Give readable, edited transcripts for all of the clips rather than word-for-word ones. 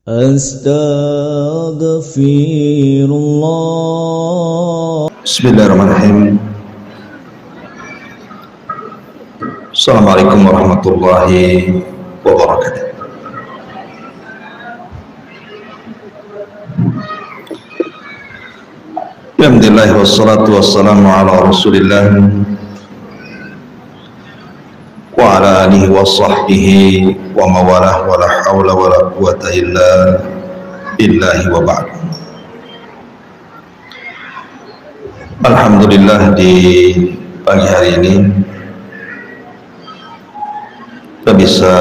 Astaghfirullah. Bismillahirrahmanirrahim. Assalamualaikum warahmatullahi wabarakatuh. Alhamdulillah wassalatu wassalamu ala Rasulillah wa ala alihi wa sahbihi wa mawalah wa la hawla wa la quwata illa billahi wa ba'd. Alhamdulillah, di pagi hari ini kita bisa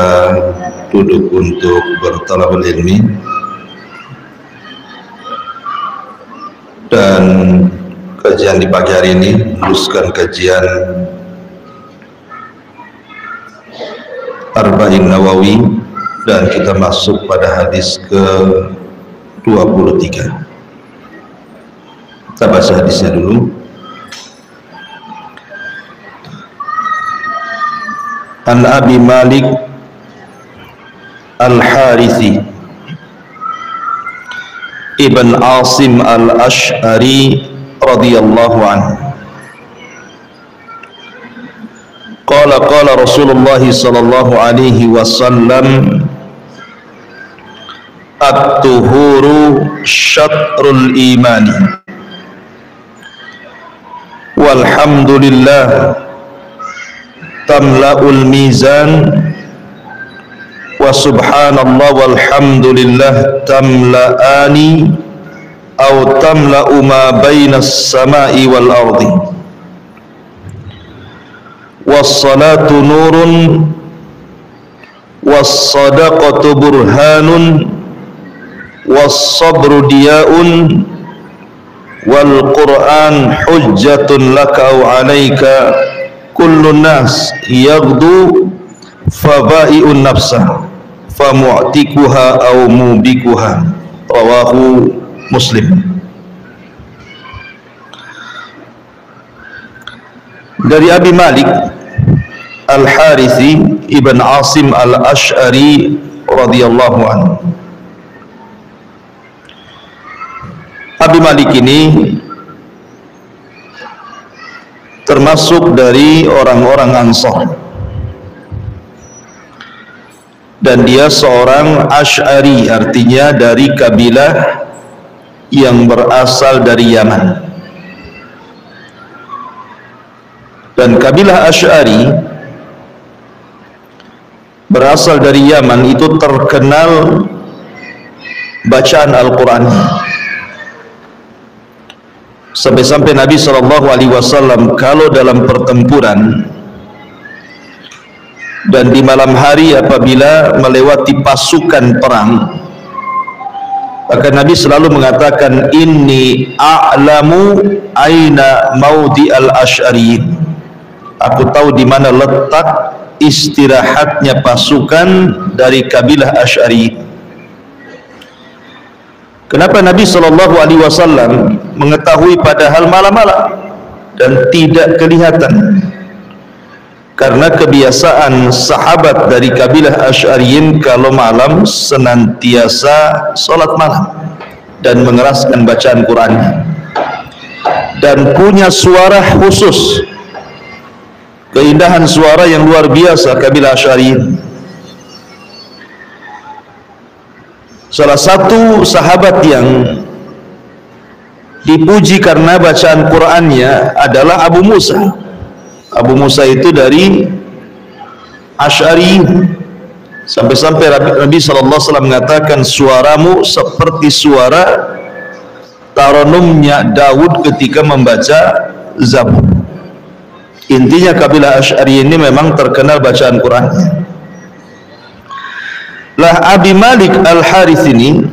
duduk untuk bertalabul ilmi, dan kajian di pagi hari ini meneruskan kajian Arba'in Nawawi, dan kita masuk pada hadis ke-23. Kita baca hadisnya dulu. An Abi Malik Al-Harithi Ibn Asim Al-Ash'ari radhiyallahu anhu qala qala Rasulullah sallallahu alaihi wasallam at-tuhuru syatrul imani walhamdulillah tamla'ul mizan wa subhanallah walhamdulillah tamla'ani aw tamla'u ma bainas sama'i wal ardi. Was-salatu nurun was-sadaqatu burhanun was-sabru diya'un wal-Qur'an hujjatun laka aw 'alaika kullu nas yaghdu faba'i'un nafsah famu'tikuha aw mubikuha. Rawahu Muslim. Dari Abi Malik Al-Harithi Ibn Asim Al-Ash'ari radhiyallahu anhu. Abi Malik ini termasuk dari orang-orang Ansar, dan dia seorang Ash'ari, artinya dari kabilah yang berasal dari Yaman. Dan kabilah Ash'ari berasal dari Yaman itu terkenal bacaan Al-Quran, sampai-sampai Nabi SAW kalau dalam pertempuran dan di malam hari apabila melewati pasukan perang, maka Nabi selalu mengatakan, inni a'lamu aina maudi al-ash'ariyin. Aku tahu di mana letak istirahatnya pasukan dari kabilah Ash'ari. Kenapa Nabi SAW mengetahui padahal malam-malam dan tidak kelihatan? Karena kebiasaan sahabat dari kabilah Ash'ariyin kalau malam senantiasa sholat malam dan mengeraskan bacaan Qur'annya, dan punya suara khusus, keindahan suara yang luar biasa kabilah Ash'ariyin. Salah satu sahabat yang dipuji karena bacaan Qur'annya adalah Abu Musa. Abu Musa itu dari Ash'ari, sampai-sampai Nabi SAW mengatakan, suaramu seperti suara taranumnya Daud ketika membaca Zabur. Intinya kabilah Ash'ari ini memang terkenal bacaan Qur'annya. Lah Abi Malik Al-Harith ini,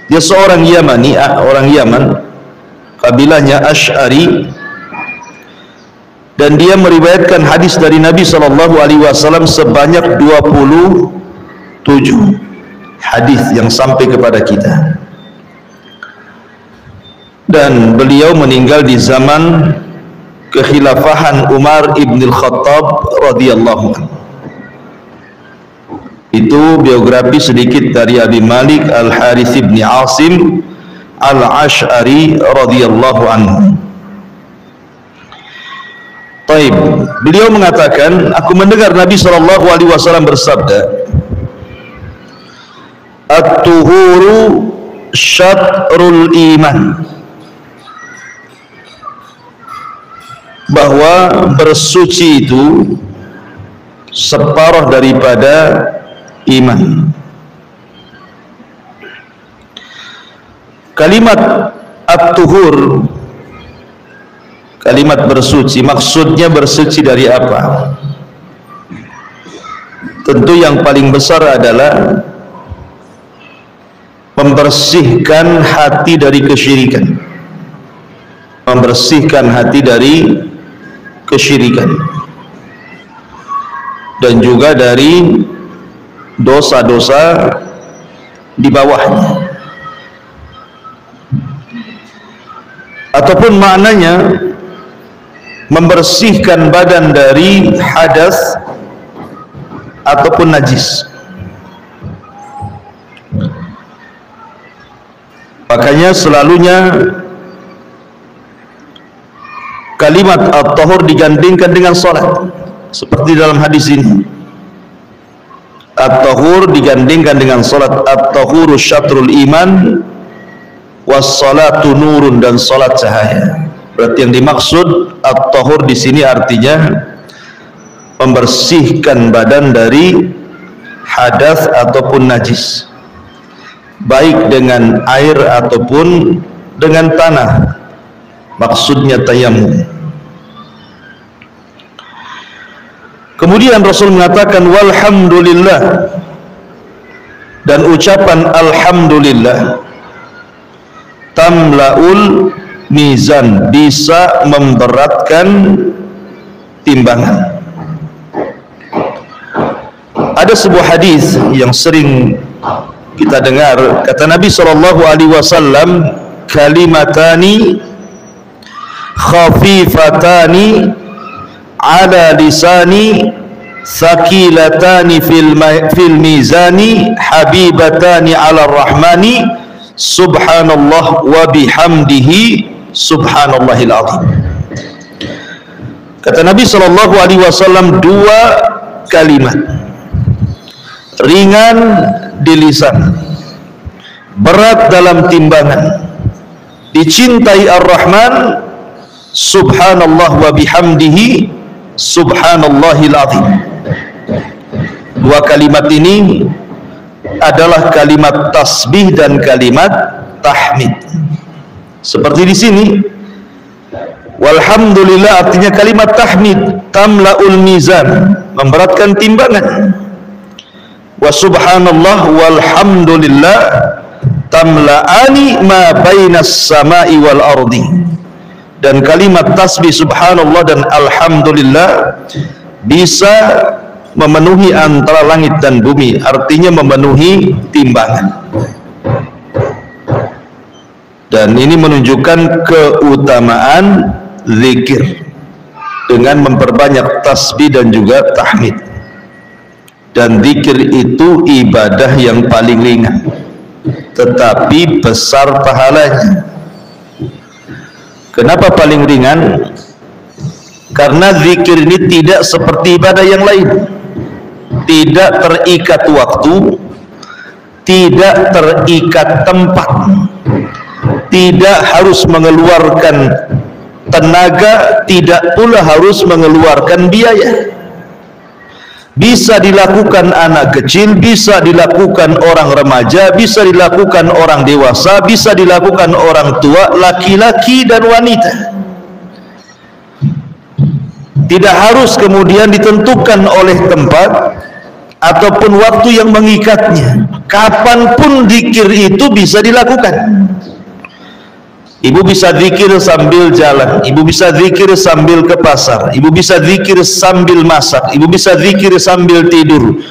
dia seorang Yamani, orang Yaman, kabilahnya Ash'ari, dan dia meriwayatkan hadis dari Nabi SAW sebanyak 27 hadis yang sampai kepada kita. Dan beliau meninggal di zaman kekhilafahan Umar ibn al-Khattab radhiyallahu anhu. Itu biografi sedikit dari Abi Malik Al-Harith bin Asim Al-Ash'ari radhiyallahu anhu. Taib. Beliau mengatakan, aku mendengar Nabi SAW bersabda, At-tuhuru syatrul iman, bahwa bersuci itu separuh daripada iman. Kalimat at-tuhur, kalimat bersuci, maksudnya bersuci dari apa? Tentu yang paling besar adalah membersihkan hati dari kesyirikan, membersihkan hati dari kesyirikan, dan juga dari dosa-dosa di bawahnya. Ataupun maknanya membersihkan badan dari hadas ataupun najis. Makanya selalunya kalimat at-tahur digandingkan dengan salat, seperti dalam hadis ini. At-tahur digandingkan dengan salat. At-tahuru syatrul iman was-salatu nurun, dan salat cahaya. Berarti yang dimaksud at-tahur di sini artinya membersihkan badan dari hadas ataupun najis, baik dengan air ataupun dengan tanah. Maksudnya tayammum. Kemudian Rasul mengatakan walhamdulillah, dan ucapan alhamdulillah tamlaul mizan, bisa memberatkan timbangan. Ada sebuah hadis yang sering kita dengar, kata Nabi SAW, kalimatani khafifatani ala lisani sakilatani fil mizani habibatani ala rahmani subhanallah wa bihamdihi subhanallahil azim. Kata Nabi SAW, dua kalimat ringan di lisan, berat dalam timbangan, dicintai Ar-Rahman, subhanallah wa bihamdihi subhanallahil azim. Dua kalimat ini adalah kalimat tasbih dan kalimat tahmid. Seperti di sini, walhamdulillah artinya kalimat tahmid, tamlaul mizan, memberatkan timbangan. Wa subhanallah walhamdulillah tamla'ani ma bainas samai wal ardi. Dan kalimat tasbih subhanallah dan alhamdulillah bisa memenuhi antara langit dan bumi, artinya memenuhi timbangan. Dan ini menunjukkan keutamaan zikir dengan memperbanyak tasbih dan juga tahmid. Dan zikir itu ibadah yang paling ringan, tetapi besar pahalanya. Kenapa paling ringan? Karena zikir ini tidak seperti ibadah yang lain, tidak terikat waktu, tidak terikat tempat, tidak harus mengeluarkan tenaga, tidak pula harus mengeluarkan biaya. Bisa dilakukan anak kecil, bisa dilakukan orang remaja, bisa dilakukan orang dewasa, bisa dilakukan orang tua, laki-laki dan wanita. Tidak harus kemudian ditentukan oleh tempat ataupun waktu yang mengikatnya. Kapanpun zikir itu bisa dilakukan. Ibu bisa zikir sambil jalan, ibu bisa zikir sambil ke pasar, ibu bisa zikir sambil masak, ibu bisa zikir sambil tidur.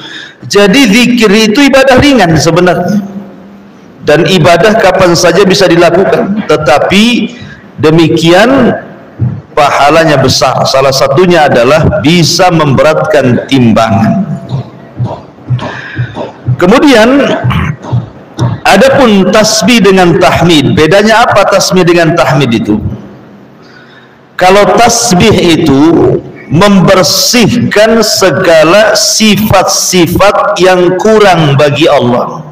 Jadi zikir itu ibadah ringan sebenarnya, dan ibadah kapan saja bisa dilakukan, tetapi demikian pahalanya besar. Salah satunya adalah bisa memberatkan timbangan. Kemudian adapun tasbih dengan tahmid, bedanya apa tasbih dengan tahmid itu? Kalau tasbih itu membersihkan segala sifat-sifat yang kurang bagi Allah,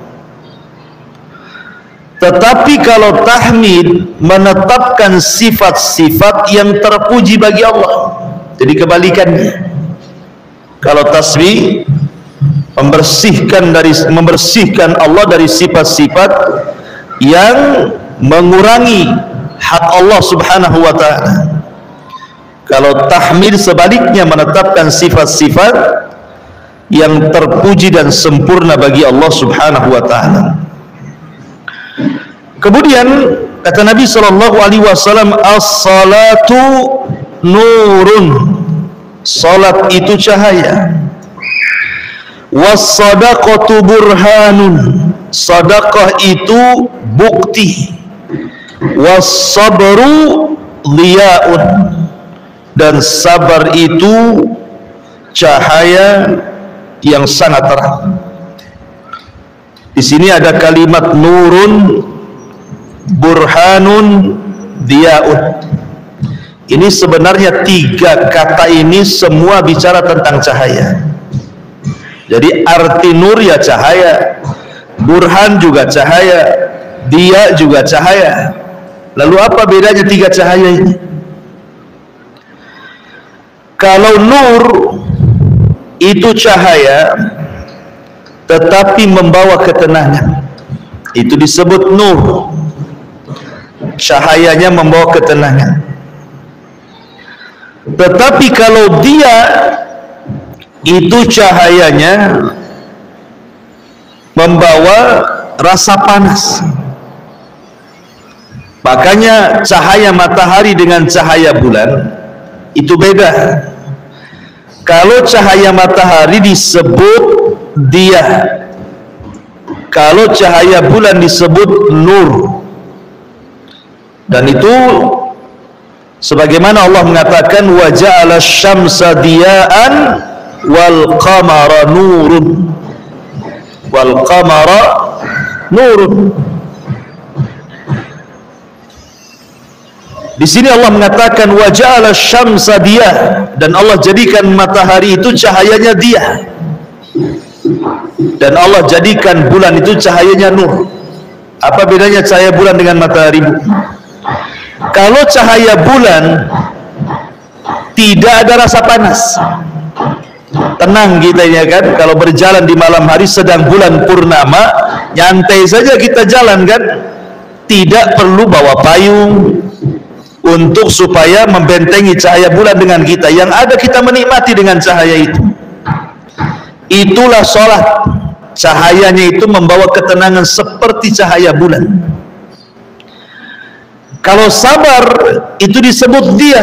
tetapi kalau tahmid menetapkan sifat-sifat yang terpuji bagi Allah. Jadi kebalikannya. Kalau tasbih membersihkan Allah dari sifat-sifat yang mengurangi hak Allah Subhanahu wa taala. Kalau tahmid sebaliknya menetapkan sifat-sifat yang terpuji dan sempurna bagi Allah Subhanahu wa taala. Kemudian kata Nabi sallallahu alaihi wasallam, as-salatu nurun. Salat itu cahaya. Was-sadaqatu burhanun. Sedekah itu bukti. Was-sabru dhiyaun. Dan sabar itu cahaya yang sangat terang. Di sini ada kalimat nurun, burhanun, dhiyaun. Ini sebenarnya tiga kata ini semua bicara tentang cahaya. Jadi arti nur ya cahaya, burhan juga cahaya, dhiya juga cahaya. Lalu apa bedanya tiga cahaya ini? Kalau nur itu cahaya tetapi membawa ketenangan, itu disebut nur. Cahayanya membawa ketenangan. Tetapi kalau dia itu cahayanya membawa rasa panas. Makanya cahaya matahari dengan cahaya bulan itu beda. Kalau cahaya matahari disebut dia, kalau cahaya bulan disebut nur. Dan itu sebagaimana Allah mengatakan wa ja'ala syamsa diya'an wal qamara nurun. Wal qamara nurun. Di sini Allah mengatakan wa ja'ala syamsa diya, dan Allah jadikan matahari itu cahayanya dia, dan Allah jadikan bulan itu cahayanya nur. Apa bedanya cahaya bulan dengan matahari? Kalau cahaya bulan tidak ada rasa panas, tenang kita ya kan. Kalau berjalan di malam hari sedang bulan purnama, nyantai saja kita jalan kan, tidak perlu bawa payung untuk supaya membentengi cahaya bulan dengan kita. Yang ada kita menikmati dengan cahaya itu. Itulah sholat. Cahayanya itu membawa ketenangan seperti cahaya bulan. Kalau sabar itu disebut dia,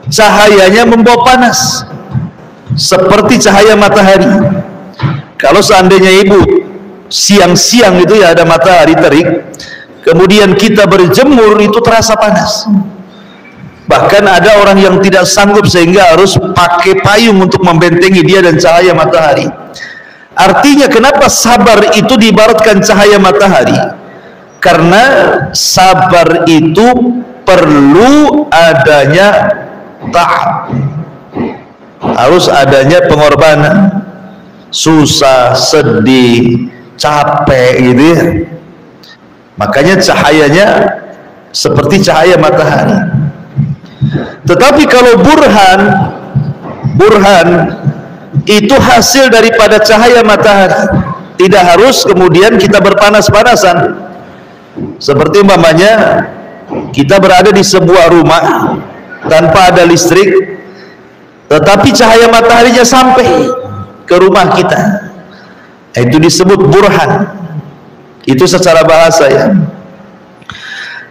cahayanya membawa panas seperti cahaya matahari. Kalau seandainya ibu siang-siang itu ya ada matahari terik, kemudian kita berjemur, itu terasa panas. Bahkan ada orang yang tidak sanggup sehingga harus pakai payung untuk membentengi dia dan cahaya matahari. Artinya kenapa sabar itu diibaratkan cahaya matahari? Karena sabar itu perlu adanya ta'ab, harus adanya pengorbanan, susah, sedih, capek gitu ya. Makanya cahayanya seperti cahaya matahari. Tetapi kalau burhan itu hasil daripada cahaya matahari. Tidak harus kemudian kita berpanas-panasan. Seperti umpamanya kita berada di sebuah rumah tanpa ada listrik, tetapi cahaya mataharinya sampai ke rumah kita. Itu disebut burhan. Itu secara bahasa ya.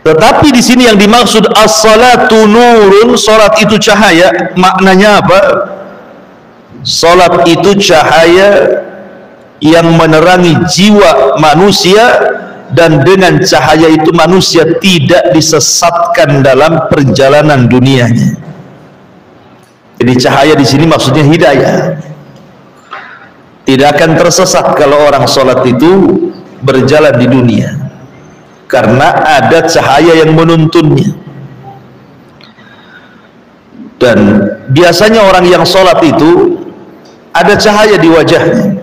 Tetapi di sini yang dimaksud as-salatu nurun, salat itu cahaya, maknanya apa? Salat itu cahaya yang menerangi jiwa manusia, dan dengan cahaya itu manusia tidak disesatkan dalam perjalanan dunianya. Jadi cahaya di sini maksudnya hidayah. tidak akan tersesat kalau orang sholat itu berjalan di dunia, karena ada cahaya yang menuntunnya. Dan biasanya orang yang sholat itu ada cahaya di wajahnya,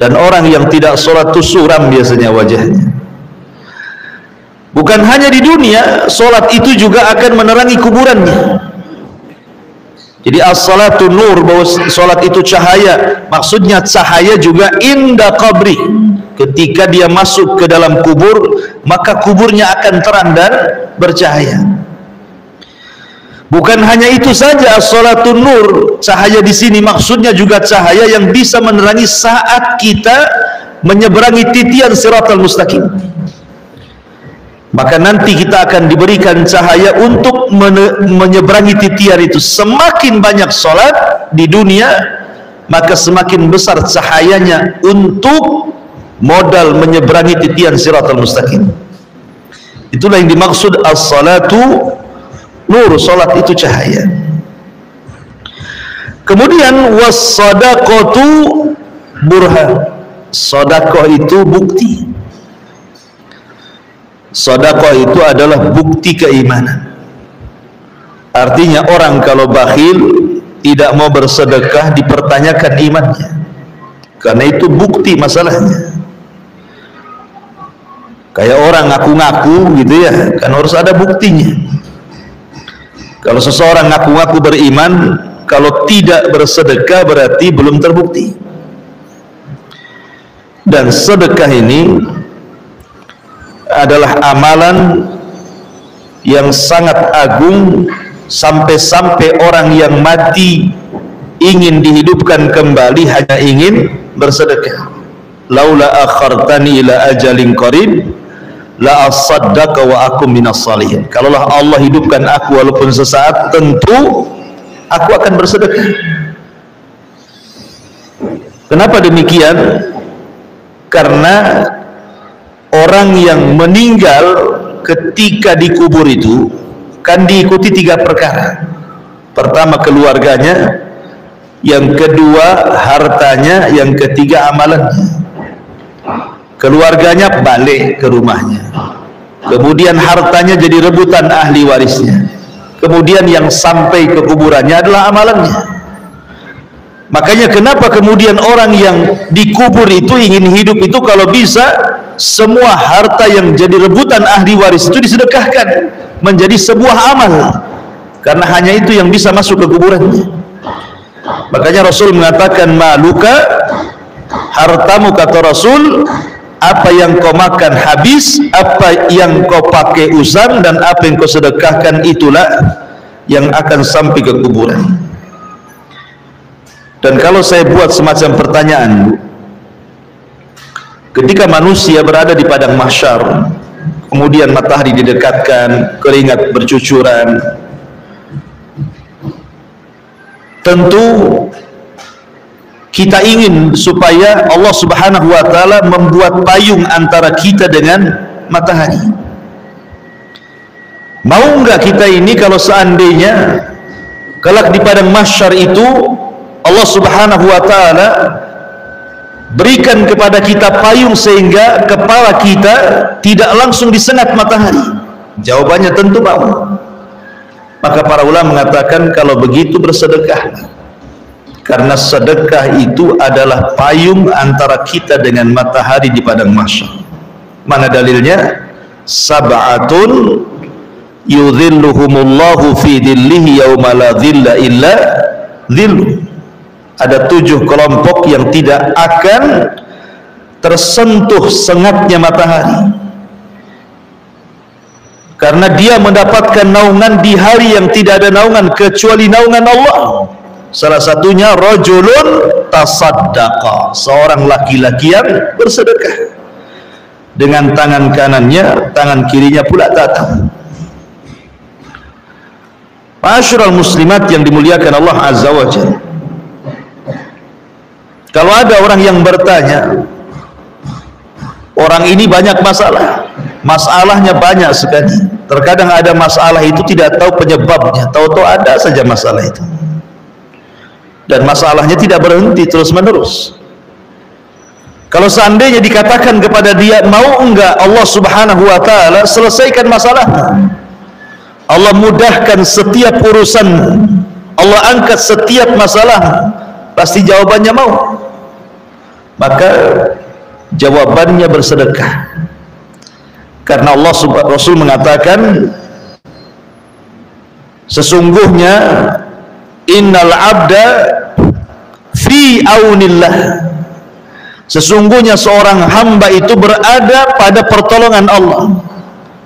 dan orang yang tidak sholat itu suram biasanya wajahnya. Bukan hanya di dunia, sholat itu juga akan menerangi kuburannya. Jadi as-salatu nur, bahwa sholat itu cahaya, maksudnya cahaya juga inda qabri, ketika dia masuk ke dalam kubur, maka kuburnya akan terang dan bercahaya. Bukan hanya itu saja as-salatu nur, cahaya di sini maksudnya juga cahaya yang bisa menerangi saat kita menyeberangi titian siratal mustaqim. Maka nanti kita akan diberikan cahaya untuk menyeberangi titian itu. Semakin banyak sholat di dunia, maka semakin besar cahayanya untuk modal menyeberangi titian siratal mustaqim. Itulah yang dimaksud as-salatu nur, sholat itu cahaya. Kemudian was-sadaqatu burhan, sedekah itu bukti. Sedekah itu adalah bukti keimanan. Artinya orang kalau bakhil, tidak mau bersedekah, dipertanyakan imannya, karena itu bukti masalahnya. Kayak orang ngaku-ngaku gitu ya, kan harus ada buktinya. Kalau seseorang ngaku-ngaku beriman, kalau tidak bersedekah berarti belum terbukti. Dan sedekah ini adalah amalan yang sangat agung, sampai-sampai orang yang mati ingin dihidupkan kembali hanya ingin bersedekah. Laula akhartani ila ajalin qarib la asaddaqa wa akum minas salihin. Kalaulah Allah hidupkan aku walaupun sesaat, tentu aku akan bersedekah. Kenapa demikian? Karena orang yang meninggal ketika dikubur itu kan diikuti 3 perkara. Pertama keluarganya, yang kedua hartanya, yang ketiga amalannya. Keluarganya balik ke rumahnya, kemudian hartanya jadi rebutan ahli warisnya, kemudian yang sampai ke kuburannya adalah amalannya. Makanya kenapa kemudian orang yang dikubur itu ingin hidup itu, kalau bisa semua harta yang jadi rebutan ahli waris itu disedekahkan menjadi sebuah amal, karena hanya itu yang bisa masuk ke kuburannya. Makanya Rasul mengatakan, maluka, hartamu kata Rasul, apa yang kau makan habis, apa yang kau pakai usang, dan apa yang kau sedekahkan itulah yang akan sampai ke kuburan. Dan kalau saya buat semacam pertanyaan, ketika manusia berada di padang mahsyar, kemudian matahari didekatkan, keringat bercucuran, tentu kita ingin supaya Allah Subhanahu wa ta'ala membuat payung antara kita dengan matahari. Mau enggak kita ini kalau seandainya kelak di padang mahsyar itu Allah Subhanahu wa ta'ala berikan kepada kita payung sehingga kepala kita tidak langsung disengat matahari? Jawabannya tentu mau. Maka para ulama mengatakan kalau begitu bersedekah, karena sedekah itu adalah payung antara kita dengan matahari di padang mahsyar. Mana dalilnya? Sab'atun yudhilluhumullahu fi dhillihi yawma la dhilla illa dhilluh. Ada 7 kelompok yang tidak akan tersentuh sengatnya matahari, karena dia mendapatkan naungan di hari yang tidak ada naungan kecuali naungan Allah. Salah satunya rajulun tasaddaqa, seorang laki-laki yang bersedekah dengan tangan kanannya, tangan kirinya pula datang. Ma'asyiral muslimat yang dimuliakan Allah Azza wa Jalla, kalau ada orang yang bertanya, orang ini banyak masalah, masalahnya banyak sekali, terkadang ada masalah itu tidak tahu penyebabnya, tahu-tahu ada saja masalah itu, dan masalahnya tidak berhenti terus menerus. Kalau seandainya dikatakan kepada dia, mau enggak Allah subhanahu wa ta'ala selesaikan masalah, Allah mudahkan setiap urusan, Allah angkat setiap masalah, pasti jawabannya mau. Maka jawabannya bersedekah. Karena Rasul mengatakan, sesungguhnya innal abda fi aunillah, sesungguhnya seorang hamba itu berada pada pertolongan Allah.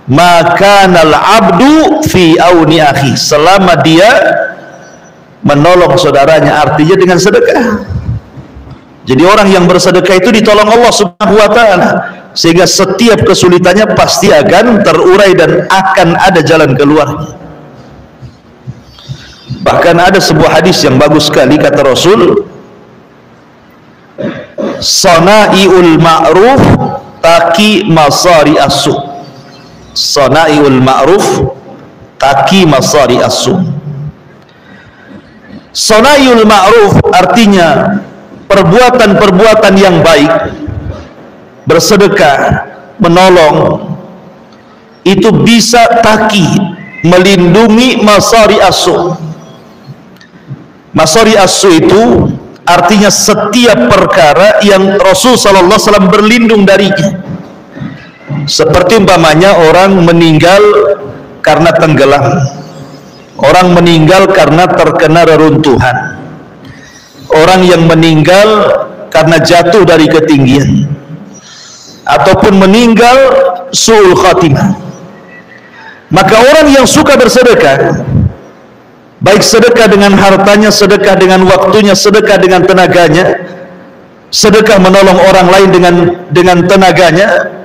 Maka nal abdu fi auni akhi, selama dia menolong saudaranya, artinya dengan sedekah. Jadi orang yang bersedekah itu ditolong Allah subhanahu wa ta'ala, sehingga setiap kesulitannya pasti akan terurai dan akan ada jalan keluar. Bahkan ada sebuah hadis yang bagus sekali, kata Rasul, sana'iul ma'ruf taki masari asu. Sana'iul ma'ruf taki masari asu. Sana'iul ma'ruf artinya perbuatan-perbuatan yang baik, bersedekah, menolong, itu bisa taki, melindungi masari asu. Masari asu itu artinya setiap perkara yang Rasul sallallahu alaihi wasallam berlindung darinya. Seperti umpamanya orang meninggal karena tenggelam, orang meninggal karena terkena reruntuhan, orang yang meninggal karena jatuh dari ketinggian, ataupun meninggal su'ul khatimah. Maka orang yang suka bersedekah, baik sedekah dengan hartanya, sedekah dengan waktunya, sedekah dengan tenaganya, sedekah menolong orang lain dengan tenaganya,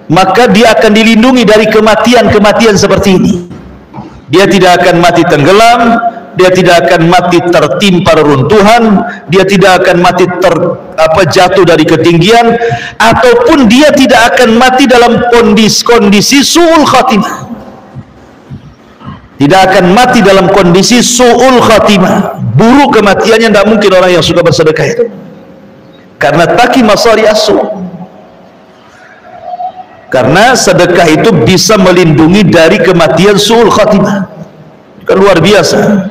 maka dia akan dilindungi dari kematian-kematian seperti ini. Dia tidak akan mati tenggelam, dia tidak akan mati tertimpa reruntuhan, dia tidak akan mati jatuh dari ketinggian, ataupun dia tidak akan mati dalam kondisi su'ul khatimah. Tidak akan mati dalam kondisi su'ul khatimah, buruk kematiannya. tidak mungkin orang yang suka bersedekah itu, karena taki masari asu. Karena sedekah itu bisa melindungi dari kematian su'ul khatimah. Kan luar biasa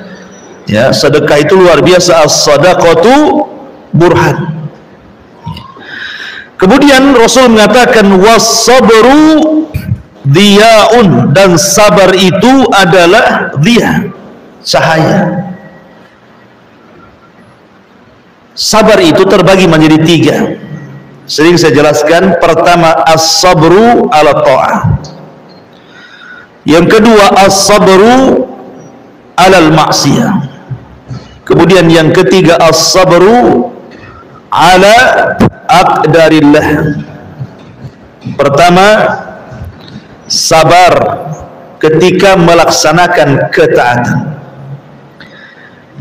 ya, sedekah itu luar biasa. As-sadaqatu burhan. Kemudian Rasul mengatakan was-sabru diyaun, dan sabar itu adalah diya, cahaya. Sabar itu terbagi menjadi tiga. Sering saya jelaskan. Pertama, as-sabru ala ta'ah. Yang kedua, as-sabru alal maksiyah. Kemudian yang ketiga, as-sabru ala aqdarillah. Pertama, sabar ketika melaksanakan ketaatan.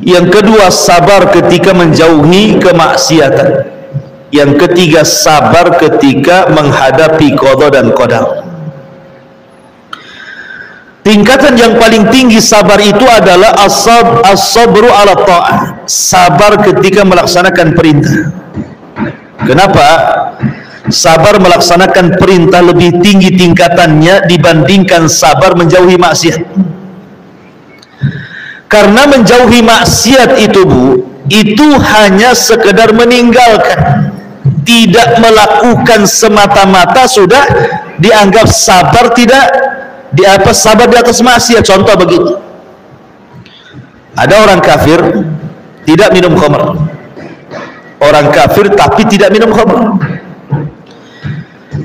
Yang kedua, sabar ketika menjauhi kemaksiatan. Yang ketiga, sabar ketika menghadapi qada dan qadar. Tingkatan yang paling tinggi sabar itu adalah as-sabru ala ta'ah, sabar ketika melaksanakan perintah. Kenapa? Sabar melaksanakan perintah lebih tinggi tingkatannya dibandingkan sabar menjauhi maksiat. Karena menjauhi maksiat itu, Bu, itu hanya sekedar meninggalkan, tidak melakukan semata-mata sudah dianggap sabar, tidak sabar di atas maksiat. Contoh begini, ada orang kafir tidak minum khamr, orang kafir tapi tidak minum khamr.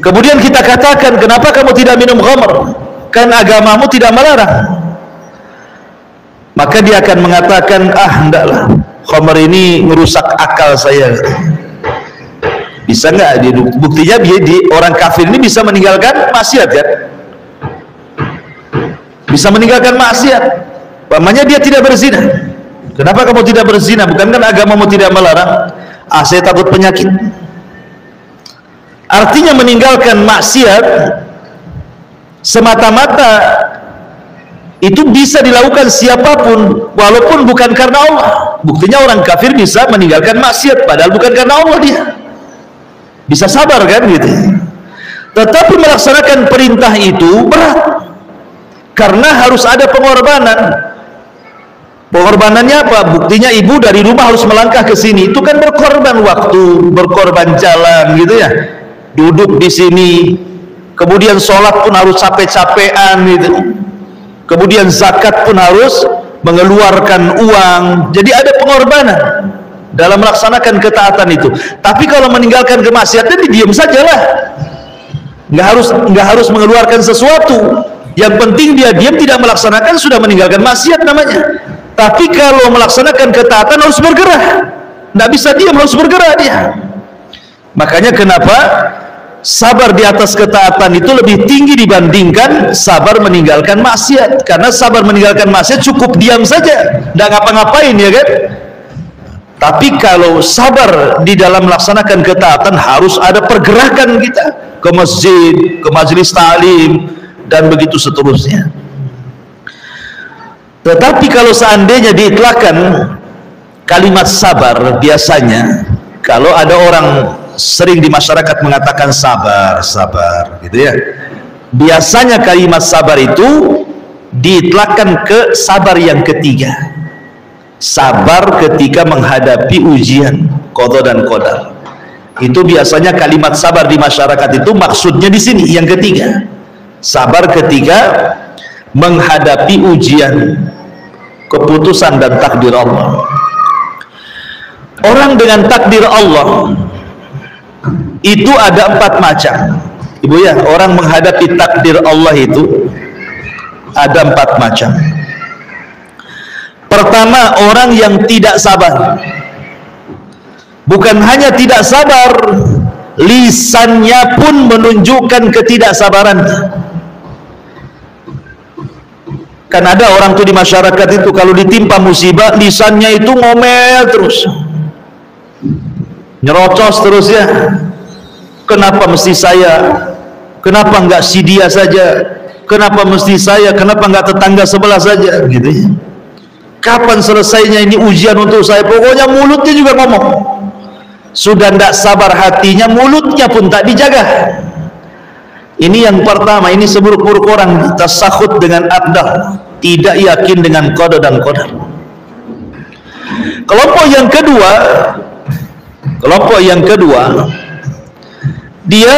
Kemudian kita katakan, kenapa kamu tidak minum khamr? Kan agamamu tidak melarang. Maka dia akan mengatakan, hendaklah, khamr ini merusak akal saya. Bisa nggak? Buktinya orang kafir ini bisa meninggalkan maksiat kan? Bisa meninggalkan maksiat. Pamannya dia tidak berzina. Kenapa kamu tidak berzina? Bukan kan agamamu tidak melarang? Saya takut penyakit. Artinya meninggalkan maksiat semata-mata itu bisa dilakukan siapapun, walaupun bukan karena Allah. Buktinya orang kafir bisa meninggalkan maksiat padahal bukan karena Allah bisa sabar kan gitu. Tetapi melaksanakan perintah itu berat, karena harus ada pengorbanan. Pengorbanannya apa? Buktinya ibu dari rumah harus melangkah ke sini, itu kan berkorban waktu, berkorban jalan gitu ya. Duduk di sini, kemudian sholat pun harus capek-capean gitu. Kemudian zakat pun harus mengeluarkan uang. Jadi ada pengorbanan dalam melaksanakan ketaatan itu. Tapi kalau meninggalkan kemaksiatan, diam sajalah. Nggak harus mengeluarkan sesuatu. Yang penting dia diam, tidak melaksanakan, sudah meninggalkan maksiat namanya. Tapi kalau melaksanakan ketaatan harus bergerak, nggak bisa diam, harus bergerak dia. Makanya kenapa sabar di atas ketaatan itu lebih tinggi dibandingkan sabar meninggalkan maksiat. Karena sabar meninggalkan maksiat cukup diam saja, nggak ngapa-ngapain ya kan. Tapi kalau sabar di dalam melaksanakan ketaatan harus ada pergerakan kita ke masjid, ke majelis ta'lim, dan begitu seterusnya. Tetapi kalau seandainya diitlakkan kalimat sabar, biasanya kalau ada orang sering di masyarakat mengatakan sabar, sabar gitu ya, biasanya kalimat sabar itu diitlakkan ke sabar yang ketiga, sabar ketika menghadapi ujian qada dan qadar. Itu biasanya kalimat sabar di masyarakat itu maksudnya di sini yang ketiga, sabar ketika menghadapi ujian, keputusan dan takdir Allah. Orang dengan takdir Allah itu ada 4 macam, ibu ya. Orang menghadapi takdir Allah itu ada 4 macam. Pertama, orang yang tidak sabar. Bukan hanya tidak sabar, lisannya pun menunjukkan ketidaksabarannya. Kan ada orang tuh di masyarakat itu kalau ditimpa musibah, lisannya itu ngomel terus, nyerocos terus ya. Kenapa mesti saya? Kenapa enggak si dia saja? Kenapa mesti saya? Kenapa enggak tetangga sebelah saja? Gitu ya. Kapan selesainya ini ujian untuk saya? Pokoknya mulutnya juga ngomong. Sudah tidak sabar hatinya, mulutnya pun tak dijaga. Ini yang pertama, ini seburuk-buruk orang, tasakhut dengan aqdar, tidak yakin dengan qada dan qadar. Kelompok yang kedua, dia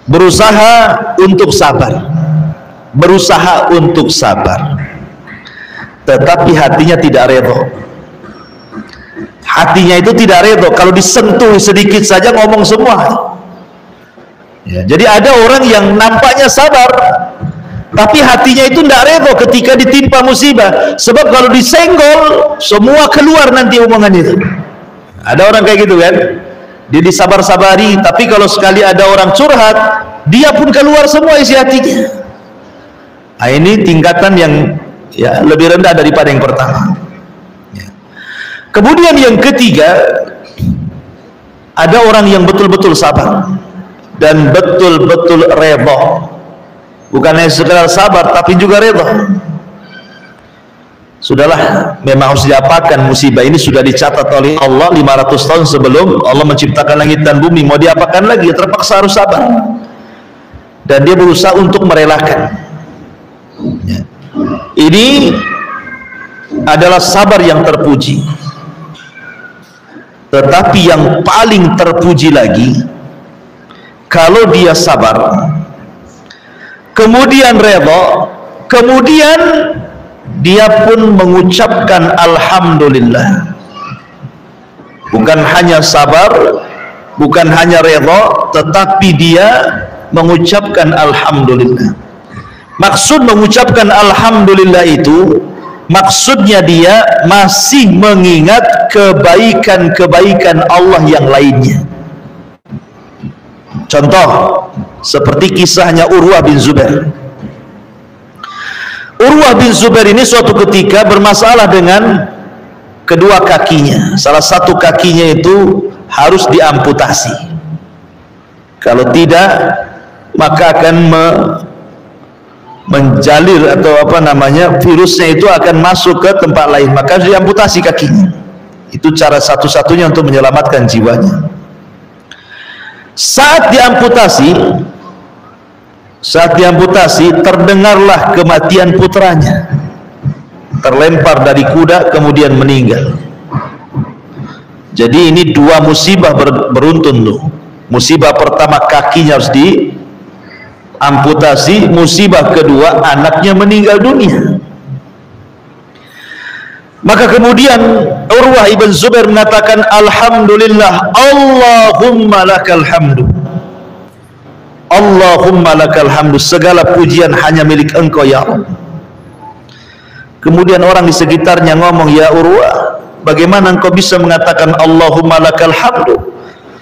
berusaha untuk sabar, tetapi hatinya tidak redha. Hatinya itu tidak redha, kalau disentuh sedikit saja ngomong semua. Ya, jadi ada orang yang nampaknya sabar, tapi hatinya itu tidak redha ketika ditimpa musibah. Sebab kalau disenggol, semua keluar nanti omongan itu. Ada orang kayak gitu kan, dia disabar-sabari, tapi kalau sekali ada orang curhat, dia pun keluar semua isi hatinya. Nah, ini tingkatan yang ya lebih rendah daripada yang pertama. Ya. Kemudian yang ketiga, ada orang yang betul-betul sabar dan betul-betul redha. Bukan hanya sekedar sabar, tapi juga redha. Sudahlah, memang harus diapakan, musibah ini sudah dicatat oleh Allah 500 tahun sebelum Allah menciptakan langit dan bumi. Mau diapakan lagi? Terpaksa harus sabar. Dan dia berusaha untuk merelakan. Ya. Ini adalah sabar yang terpuji. Tetapi yang paling terpuji lagi, kalau dia sabar, kemudian redha, kemudian dia pun mengucapkan alhamdulillah. Bukan hanya sabar, bukan hanya redha, tetapi dia mengucapkan alhamdulillah. Maksud mengucapkan alhamdulillah itu, maksudnya dia masih mengingat kebaikan-kebaikan Allah yang lainnya. Contoh seperti kisahnya Urwah bin Zubair. Urwah bin Zubair ini suatu ketika bermasalah dengan kedua kakinya. Salah satu kakinya itu harus diamputasi. Kalau tidak, maka akan menjalir atau apa namanya, virusnya itu akan masuk ke tempat lain, maka diamputasi kakinya. Itu cara satu-satunya untuk menyelamatkan jiwanya. Saat diamputasi terdengarlah kematian putranya, terlempar dari kuda kemudian meninggal. Jadi ini dua musibah beruntun tuh. Musibah pertama kakinya harus diamputasi, musibah kedua anaknya meninggal dunia. Maka kemudian Urwah ibn Zubair mengatakan, alhamdulillah, Allahumma lakal hamdu, Allahumma lakal hamdu, segala pujian hanya milik engkau ya Allah. Kemudian orang di sekitarnya ngomong, ya Urwah, bagaimana engkau bisa mengatakan Allahumma lakal hamdu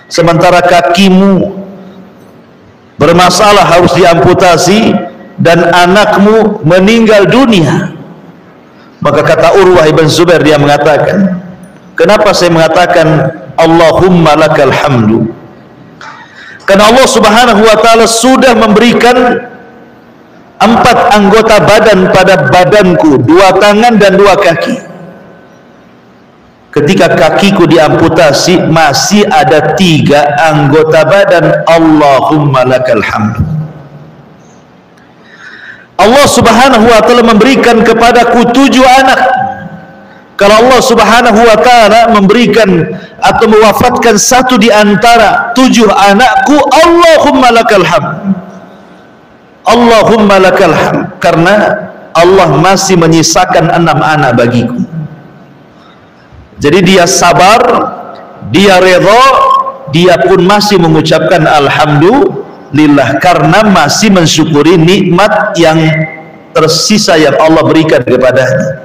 sementara kakimu bermasalah harus diamputasi dan anakmu meninggal dunia? Maka kata Urwah ibn Zubair, dia mengatakan, kenapa saya mengatakan Allahumma lakal hamdu? Karena Allah subhanahu wa ta'ala sudah memberikan 4 anggota badan pada badanku, 2 tangan dan 2 kaki. Ketika kakiku diamputasi, masih ada 3 anggota badan. Allahumma lakal hamdu. Allah subhanahu wa ta'ala memberikan kepadaku 7 anak. Kalau Allah subhanahu wa ta'ala memberikan atau mewafatkan 1 di antara 7 anakku, Allahumma lakal hamd, Allahumma lakal hamd, karena Allah masih menyisakan 6 anak bagiku. Jadi dia sabar, dia redha, dia pun masih mengucapkan alhamdulillah karena masih mensyukuri nikmat yang tersisa yang Allah berikan kepadanya.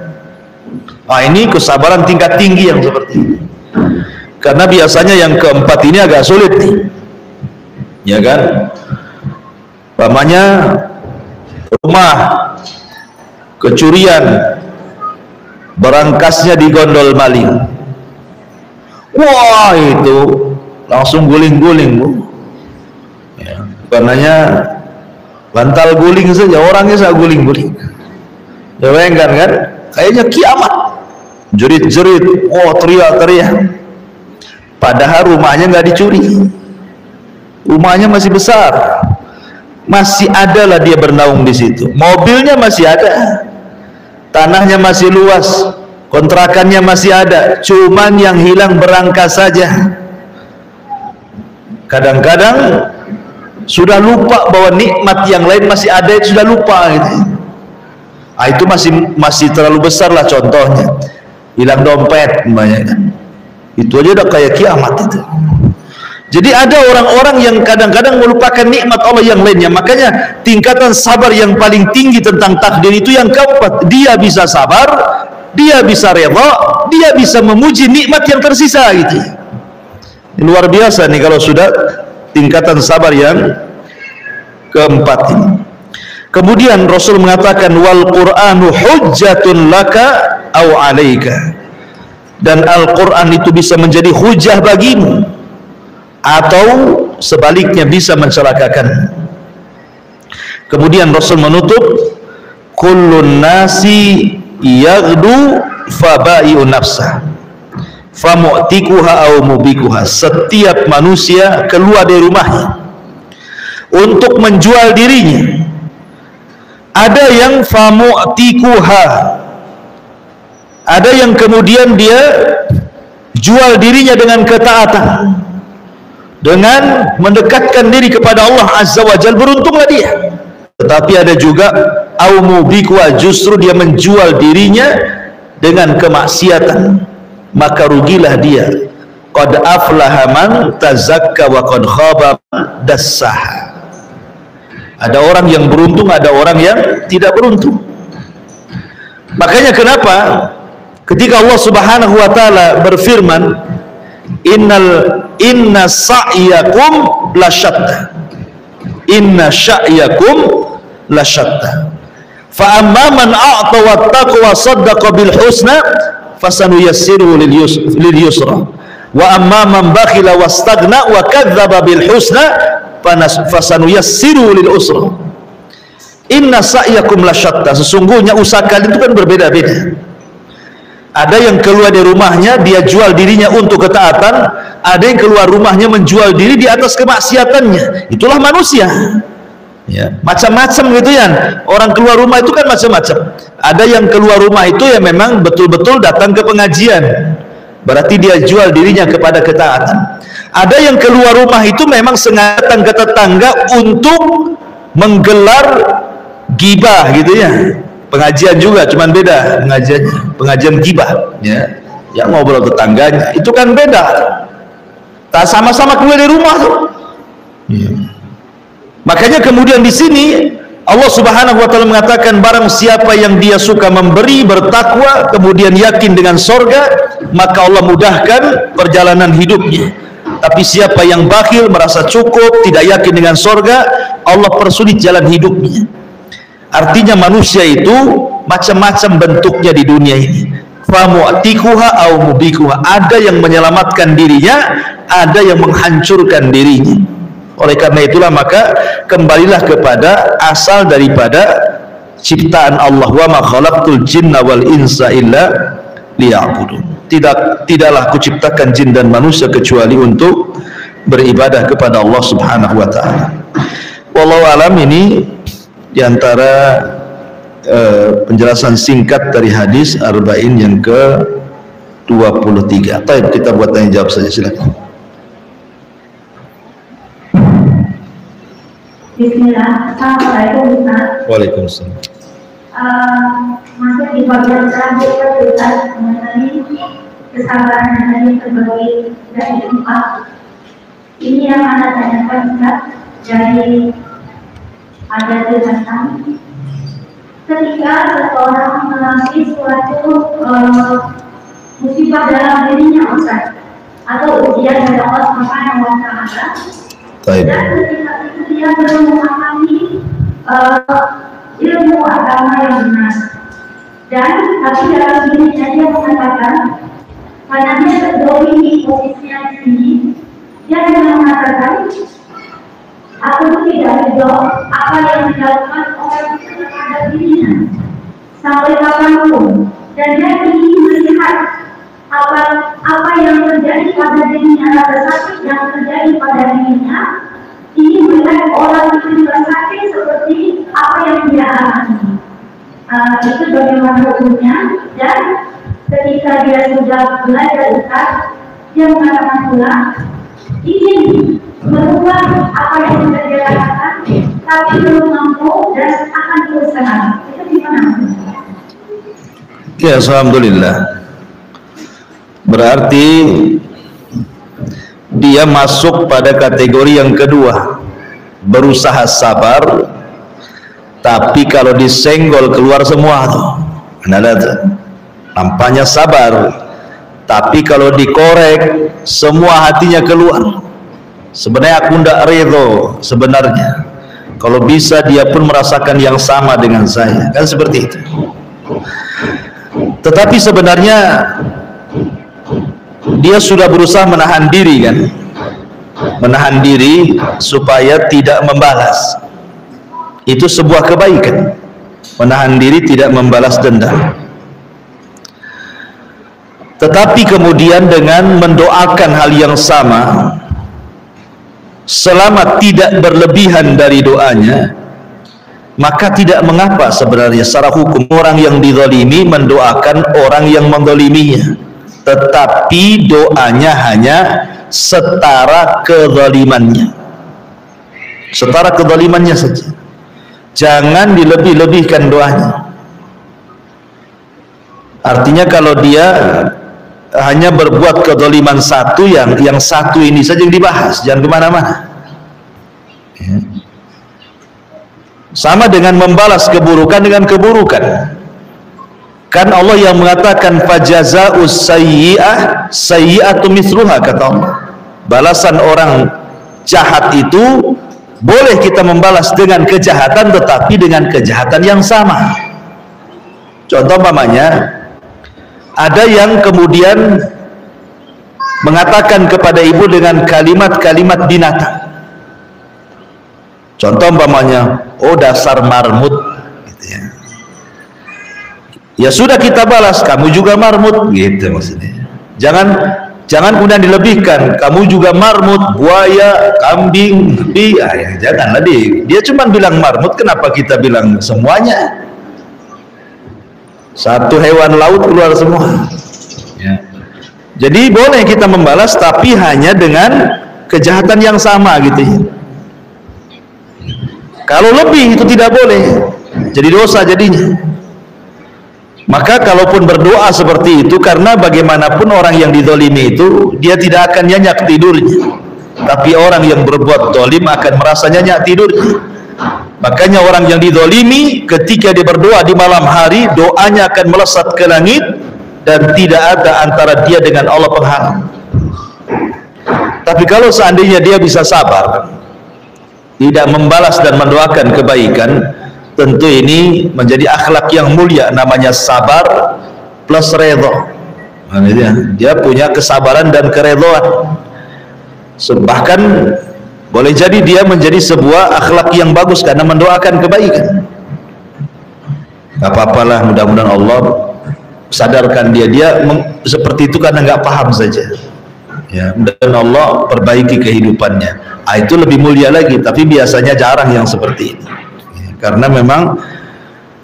Nah, ini kesabaran tingkat tinggi yang seperti ini. Karena biasanya yang keempat ini agak sulit nih, ya kan? Umpamanya rumah kecurian, berangkasnya digondol maling. Wah, itu langsung guling-guling, Bu. Ya, karenanya bantal guling saja, orangnya saya guling-guling. Ya, bayangkan kan? Kayaknya kiamat. Jerit-jerit, oh teriak-teriak. Padahal rumahnya nggak dicuri, rumahnya masih besar, masih ada lah dia bernaung di situ. Mobilnya masih ada, tanahnya masih luas, kontrakannya masih ada. Cuman yang hilang berangkas saja. Kadang-kadang sudah lupa bahwa nikmat yang lain masih ada, itu sudah lupa gitu. Ah, itu masih terlalu besar lah contohnya. Hilang dompet banyak kan, itu aja udah kayak kiamat itu. Jadi ada orang-orang yang kadang-kadang melupakan nikmat Allah yang lainnya. Makanya tingkatan sabar yang paling tinggi tentang takdir itu yang keempat, dia bisa sabar, dia bisa redha, dia bisa memuji nikmat yang tersisa gitu. Ini luar biasa nih kalau sudah tingkatan sabar yang keempat ini. Kemudian Rasul mengatakan, wal Qur'anu hujjatun laka au alaika, dan Al-Quran itu bisa menjadi hujah bagimu atau sebaliknya bisa mencelakakan. Kemudian Rasul menutup, kullun nasi yaghdu fabai'u nafsah famu'tikuha au mubikuha, setiap manusia keluar dari rumahnya untuk menjual dirinya. Ada yang famu'tikuha, ada yang kemudian dia jual dirinya dengan ketaatan, dengan mendekatkan diri kepada Allah Azza wa Jalla, beruntunglah dia. Tetapi ada juga aumubikwa, justru dia menjual dirinya dengan kemaksiatan, maka rugilah dia. Qad aflaha man tazakka wa qad khaba man dassaha. Ada orang yang beruntung, ada orang yang tidak beruntung. Makanya kenapa ketika Allah Subhanahu wa taala berfirman, inna sa'yakum lasyatta, inna sa'yakum lasyatta, fa amma man a'ta wattaqa wa saddaqa bil husna fasanuyassiruhu lil yusra, wa amma man bakhila wastaghna wa kadzdzaba bil husna fasanuyassiruhu lil usra. Inna sa'yakum lasyatta, sesungguhnya usaha kalian itu kan berbeda-beda. Ada yang keluar dari rumahnya, dia jual dirinya untuk ketaatan. Ada yang keluar rumahnya menjual diri di atas kemaksiatannya. Itulah manusia. Ya, macam-macam gitu ya. Orang keluar rumah itu kan macam-macam. Ada yang keluar rumah itu ya memang betul-betul datang ke pengajian. Berarti dia jual dirinya kepada ketaatan. Ada yang keluar rumah itu memang sengaja datang ke tetangga untuk menggelar gibah gitu ya. Pengajian juga, cuman beda pengajiannya, pengajian gibah ya. Ya ngobrol tetangganya, itu kan beda. Tak sama-sama keluar dari rumah tuh. Ya. Makanya kemudian di sini Allah Subhanahu wa taala mengatakan, barang siapa yang dia suka memberi, bertakwa, kemudian yakin dengan sorga, maka Allah mudahkan perjalanan hidupnya. Tapi siapa yang bakhil, merasa cukup, tidak yakin dengan sorga, Allah persulit jalan hidupnya. Artinya manusia itu macam-macam bentuknya di dunia ini. Famu'tikuha au mubikuha. Ada yang menyelamatkan dirinya, ada yang menghancurkan dirinya. Oleh karena itulah maka kembalilah kepada asal daripada ciptaan Allah, wa ma khalaqtul jinna wal insa illa liya'budun. Tidaklah aku ciptakan jin dan manusia kecuali untuk beribadah kepada Allah Subhanahu wa taala. Wallahu alam. Ini di antara penjelasan singkat dari hadis Arba'in yang ke-23. Baik, kita buat tanya jawab saja, silakan. Bismillah. Assalamualaikum Ustaz. Waalaikumsalam. Masih di bagian terakhir Ustaz mengenai kesabaran dari sebagai dari empat. Ini yang Anda tanyakan Ustaz, dari ada tentang ketika seseorang mengalami suatu musibah dalam dirinya Ustaz, atau ujian dari Allah Subhanahu wa taala. Dan ketika itu dia belum memahami ilmu agama yang benar. Dan tapi dalam dirinya dia mengatakan, karena dia terdolimi posisinya di sini, dia mengatakan, aku tidak ridho apa yang dilakukan orang itu terhadap dirinya sampai kapanpun, dan dia ingin melihat apa yang terjadi pada dirinya, rasa sakit yang terjadi pada dirinya, ingin melihat orang itu juga sakit seperti apa yang dia alami. Itu bagaimana hukumnya. Dan ketika dia sudah belajar Ustaz, dia mengatakan pula ingin merubah apa yang sudah dia lakukan, tapi belum mampu dan akan berusaha. Itu gimana? Ya, alhamdulillah. Berarti dia masuk pada kategori yang kedua, berusaha sabar, tapi kalau disenggol keluar semua tuh. Nampaknya sabar, tapi kalau dikorek semua hatinya keluar. Sebenarnya aku tidak ridho sebenarnya. Kalau bisa dia pun merasakan yang sama dengan saya, kan seperti itu. Tetapi sebenarnya dia sudah berusaha menahan diri kan, menahan diri supaya tidak membalas. Itu sebuah kebaikan, menahan diri tidak membalas dendam. Tetapi kemudian dengan mendoakan hal yang sama, selama tidak berlebihan dari doanya, maka tidak mengapa sebenarnya secara hukum orang yang dizalimi mendoakan orang yang menzaliminya. Tetapi doanya hanya setara kezalimannya, setara kezalimannya saja. Jangan dilebih-lebihkan doanya. Artinya kalau dia hanya berbuat kezaliman satu, yang satu ini saja yang dibahas, jangan kemana-mana. Sama dengan membalas keburukan dengan keburukan. Kan Allah yang mengatakan fajazaa'us sayyi'ah sayyi'atu mithluha, kata Allah. Balasan orang jahat itu boleh kita membalas dengan kejahatan, tetapi dengan kejahatan yang sama. Contoh umpamanya, ada yang kemudian mengatakan kepada ibu dengan kalimat-kalimat binatang. Contoh umpamanya, oh dasar marmut gitu ya. ya sudah kita balas, kamu juga marmut, gitu maksudnya. Jangan kemudian dilebihkan, kamu juga marmut, buaya, kambing, ya janganlah dia cuma bilang marmut, kenapa kita bilang semuanya? Satu hewan laut keluar semua. Ya. Jadi boleh kita membalas, tapi hanya dengan kejahatan yang sama gitu ya. Kalau lebih itu tidak boleh, jadi dosa jadinya. Maka kalaupun berdoa seperti itu, karena bagaimanapun orang yang dizalimi itu dia tidak akan nyenyak tidurnya, tapi orang yang berbuat zalim akan merasa nyenyak tidurnya. Makanya orang yang dizalimi ketika dia berdoa di malam hari, doanya akan melesat ke langit dan tidak ada antara dia dengan Allah penghalang. Tapi kalau seandainya dia bisa sabar, tidak membalas dan mendoakan kebaikan, tentu ini menjadi akhlak yang mulia, namanya sabar plus redha. Dia punya kesabaran dan keredhaan. Bahkan boleh jadi dia menjadi sebuah akhlak yang bagus karena mendoakan kebaikan. Gak apa-apalah, mudah-mudahan Allah sadarkan dia seperti itu karena nggak paham saja. Ya, dan Allah perbaiki kehidupannya. Itu lebih mulia lagi, tapi biasanya jarang yang seperti ini. Karena memang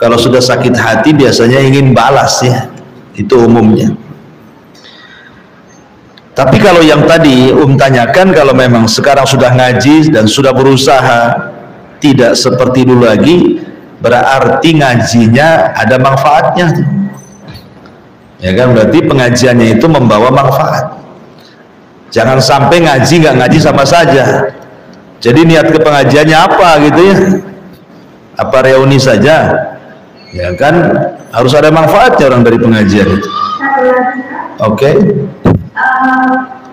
kalau sudah sakit hati biasanya ingin balas ya, itu umumnya. Tapi kalau yang tadi tanyakan, kalau memang sekarang sudah ngaji dan sudah berusaha tidak seperti dulu lagi, berarti ngajinya ada manfaatnya, ya kan? Berarti pengajiannya itu membawa manfaat. Jangan sampai ngaji nggak ngaji sama saja. Jadi niat ke pengajiannya apa gitu ya? Apa reuni saja? Ya kan harus ada manfaatnya orang dari pengajian itu. Oke.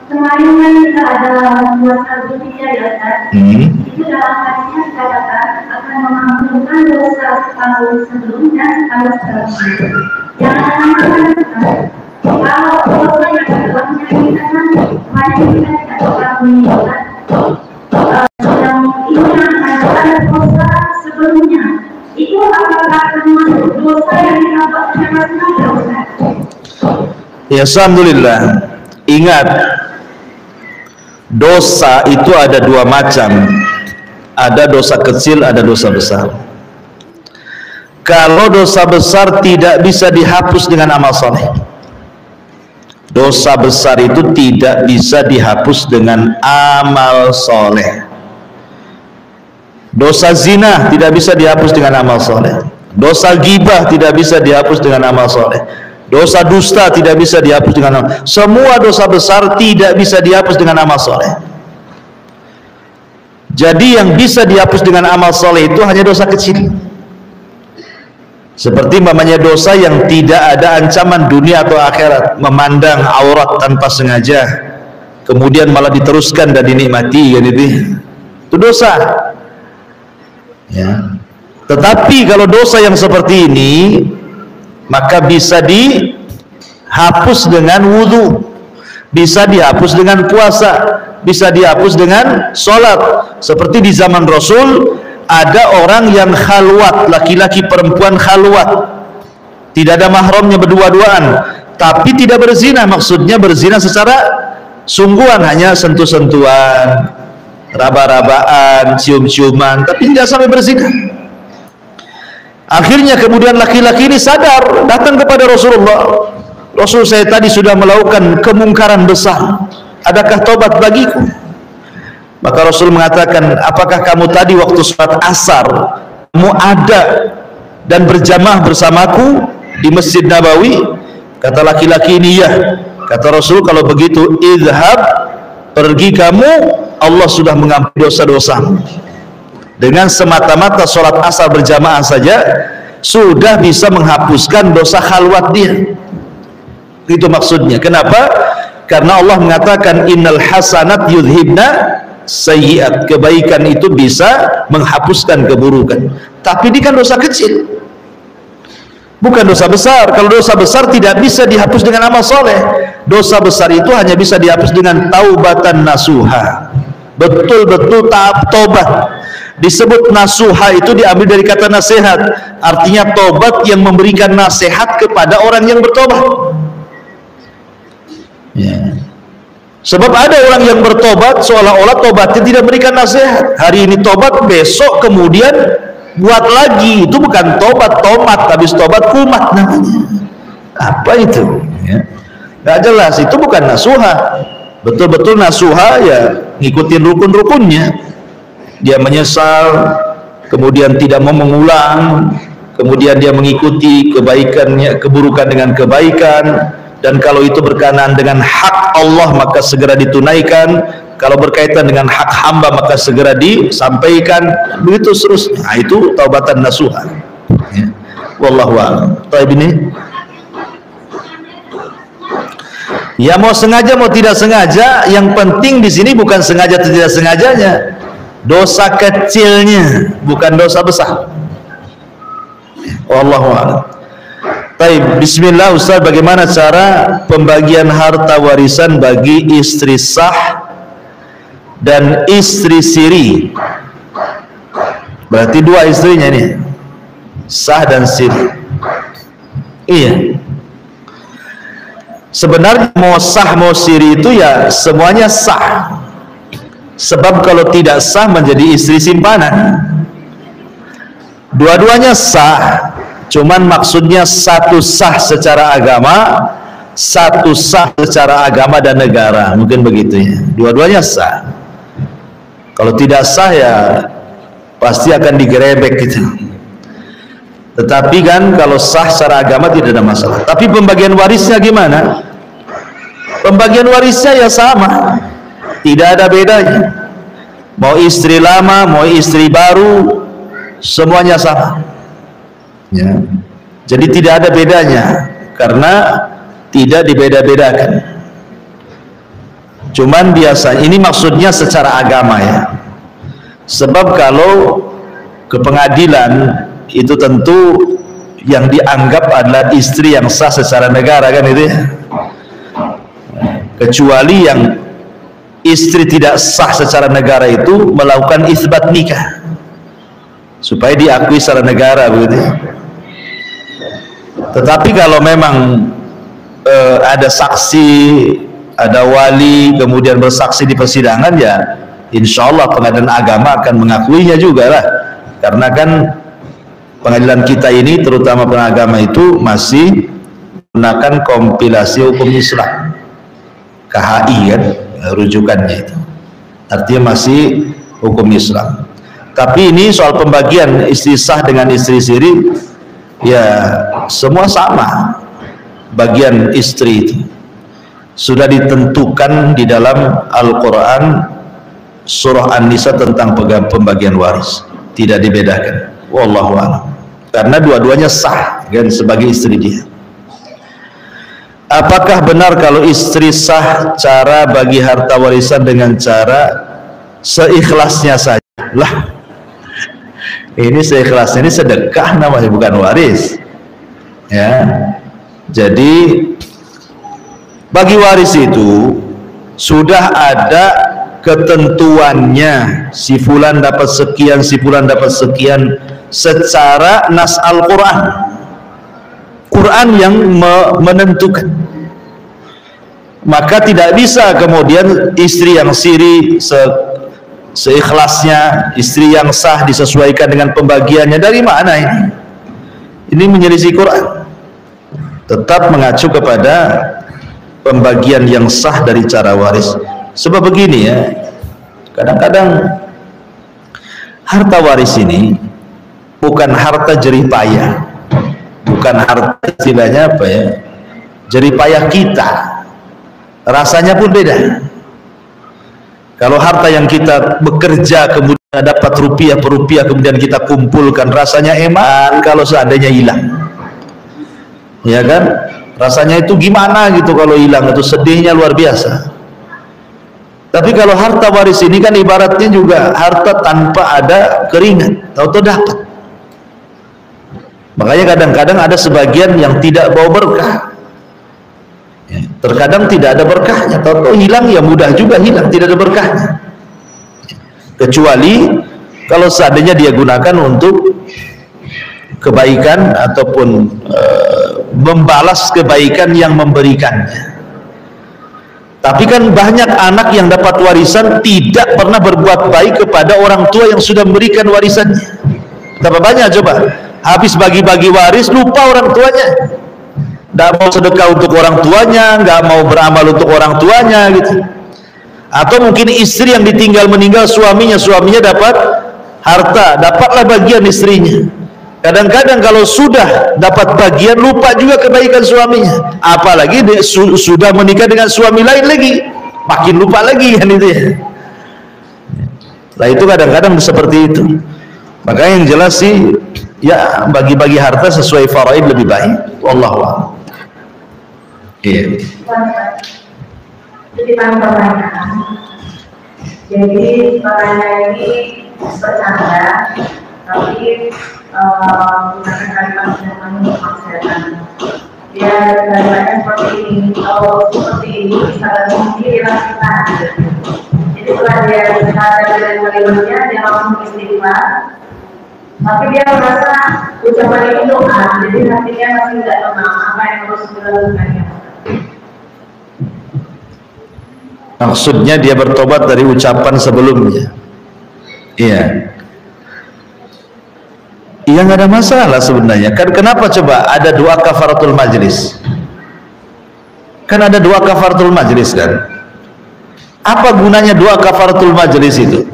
Kemarin kan kita ada puasa bertiga ya Ustaz. Itu dalam hadisnya dikatakan akan mengampunkan dosa setahun sebelumnya, setahun setelahnya. Jangan samakan. Kalau dosa yang sebelumnya kita kan banyak kita tidak pernah mengingat. Yang ini akan ada dosa sebelumnya. Itu apakah termasuk dosa yang kita buat secara sengaja Ustaz? Ya, alhamdulillah. Ingat, dosa itu ada dua macam, ada dosa kecil, ada dosa besar. Kalau dosa besar tidak bisa dihapus dengan amal soleh, dosa besar itu tidak bisa dihapus dengan amal soleh. Dosa zina tidak bisa dihapus dengan amal soleh, dosa ghibah tidak bisa dihapus dengan amal soleh, dosa dusta tidak bisa dihapus dengan amal. Semua dosa besar tidak bisa dihapus dengan amal soleh. Jadi yang bisa dihapus dengan amal soleh itu hanya dosa kecil. Seperti mamanya dosa yang tidak ada ancaman dunia atau akhirat, memandang aurat tanpa sengaja, kemudian malah diteruskan dan dinikmati, kan itu dosa. Ya. Tetapi kalau dosa yang seperti ini, maka bisa dihapus dengan wudhu, bisa dihapus dengan puasa, bisa dihapus dengan sholat. Seperti di zaman Rasul ada orang yang khalwat, laki-laki perempuan khalwat, tidak ada mahramnya, berdua-duaan, tapi tidak berzina. Maksudnya berzina secara sungguhan, hanya sentuh-sentuhan, raba-rabaan, cium-ciuman, tapi tidak sampai berzina. Akhirnya kemudian laki-laki ini sadar, datang kepada Rasulullah. Rasul, saya tadi sudah melakukan kemungkaran besar, adakah tobat bagiku? Maka Rasul mengatakan, apakah kamu tadi waktu sholat asar kamu ada dan berjamaah bersamaku di Masjid Nabawi? Kata laki-laki ini, ya. Kata Rasul, kalau begitu idhab, pergi kamu, Allah sudah mengampuni dosa-dosamu. Dengan semata-mata sholat asar berjamaah saja sudah bisa menghapuskan dosa khalwat dia. Itu maksudnya. Kenapa? Karena Allah mengatakan innal hasanat yudhibna sayyiat, kebaikan itu bisa menghapuskan keburukan. Tapi ini kan dosa kecil, bukan dosa besar. Kalau dosa besar tidak bisa dihapus dengan amal soleh. Dosa besar itu hanya bisa dihapus dengan taubatan nasuha, betul-betul tobat. Disebut nasuha itu diambil dari kata nasihat. artinya tobat yang memberikan nasihat kepada orang yang bertobat. Ya. Sebab ada orang yang bertobat seolah-olah tobatnya tidak memberikan nasihat. Hari ini tobat, besok kemudian buat lagi. Itu bukan tobat tomat, habis tobat kumat namanya. Apa itu? Ya. Gak jelas, itu bukan nasuha. Betul-betul nasuha ya ngikutin rukun-rukunnya. Dia menyesal, kemudian tidak mau mengulang, kemudian dia mengikuti kebaikannya, keburukan dengan kebaikan, dan kalau itu berkenaan dengan hak Allah maka segera ditunaikan, kalau berkaitan dengan hak hamba maka segera disampaikan, begitu seterusnya. Nah, itu taubatan nasuha. Ya. Wallahu a'lam. Taib ini ya mau sengaja mau tidak sengaja, yang penting di sini bukan sengaja atau tidak sengajanya, dosa kecilnya, bukan dosa besar. Wallahu a'lam. Baik, bismillah Ustaz, bagaimana cara pembagian harta warisan bagi istri sah dan istri siri? Berarti dua istrinya ini, sah dan siri. Iya. Sebenarnya mau sah mau siri itu ya semuanya sah. Sebab kalau tidak sah menjadi istri simpanan. Dua-duanya sah, cuman maksudnya satu sah secara agama, satu sah secara agama dan negara, mungkin begitu ya. Dua-duanya sah. Kalau tidak sah ya pasti akan digerebek gitu. Tetapi kan kalau sah secara agama tidak ada masalah. Tapi pembagian warisnya gimana? Pembagian warisnya ya sama, tidak ada bedanya. Mau istri lama, mau istri baru, semuanya sama. Ya. Jadi tidak ada bedanya, karena tidak dibeda-bedakan. Cuman biasa, ini maksudnya secara agama ya. Sebab kalau ke pengadilan itu tentu yang dianggap adalah istri yang sah secara negara kan itu ya. Kecuali yang istri tidak sah secara negara itu melakukan isbat nikah supaya diakui secara negara begitu. Tetapi kalau memang ada saksi, ada wali, kemudian bersaksi di persidangan, ya insya Allah pengadilan agama akan mengakuinya juga lah, karena kan pengadilan kita ini terutama pengagama itu masih menggunakan kompilasi hukum Islam, KHI kan rujukannya itu, artinya masih hukum Islam. Tapi ini soal pembagian istri sah dengan istri siri ya semua sama, bagian istri itu sudah ditentukan di dalam Al-Quran surah An-Nisa tentang pembagian waris, tidak dibedakan. Wallahu a'lam. Karena dua-duanya sah kan sebagai istri dia. Apakah benar kalau istri sah cara bagi harta warisan dengan cara seikhlasnya saja? Lah, ini seikhlasnya, ini sedekah namanya, bukan waris. Ya. Jadi bagi waris itu sudah ada ketentuannya, si fulan dapat sekian, si fulan dapat sekian, secara nas Al-Quran, Quran yang menentukan. Maka tidak bisa kemudian istri yang siri seikhlasnya, istri yang sah disesuaikan dengan pembagiannya. Dari mana ini? Ini menyelisih Quran. Tetap mengacu kepada pembagian yang sah dari cara waris. Sebab begini ya, kadang-kadang harta waris ini bukan harta jerih payah, bukan harta istilahnya apa ya, jerih payah kita, rasanya pun beda. Kalau harta yang kita bekerja kemudian dapat rupiah per rupiah kemudian kita kumpulkan, rasanya eman kalau seandainya hilang, ya kan? Rasanya itu gimana gitu kalau hilang, itu sedihnya luar biasa. Tapi kalau harta waris ini kan ibaratnya juga harta tanpa ada keringat, tahu-tahu dapat. Makanya kadang-kadang ada sebagian yang tidak bawa berkah. Ya, terkadang tidak ada berkahnya, tahu-tahu hilang, ya mudah juga hilang, tidak ada berkahnya. Kecuali kalau seandainya dia gunakan untuk kebaikan ataupun membalas kebaikan yang memberikannya. Tapi kan banyak anak yang dapat warisan tidak pernah berbuat baik kepada orang tua yang sudah memberikan warisannya. Berapa banyak coba? Habis bagi-bagi waris lupa orang tuanya. Tidak mau sedekah untuk orang tuanya, nggak mau beramal untuk orang tuanya gitu. Atau mungkin istri yang ditinggal meninggal suaminya dapat harta, dapatlah bagian istrinya. Kadang-kadang kalau sudah dapat bagian lupa juga kebaikan suaminya, apalagi dia sudah menikah dengan suami lain lagi, makin lupa lagi kan itu ya. Nah itu kadang-kadang seperti itu. Makanya yang jelas sih ya bagi-bagi harta sesuai faraid lebih baik. Wallahu a'lam. Iya. Titipan pertanyaan. Jadi pertanyaan ini bercanda, tapi menggunakan kalimat yang maksudkan. Dia kalimatnya seperti ini. Kalau seperti ini bisa mungkin kita. Jadi setelah dia berkata dengan kalimatnya, dia langsung istighfar. Tapi dia merasa ucapan ini doa, jadi hatinya masih tidak tenang. Apa yang harus dilakukannya? Maksudnya dia bertobat dari ucapan sebelumnya. Iya. Iya, nggak ada masalah sebenarnya. Kan kenapa coba ada doa kafaratul majlis? Kan ada doa kafaratul majlis kan? Apa gunanya doa kafaratul majlis itu?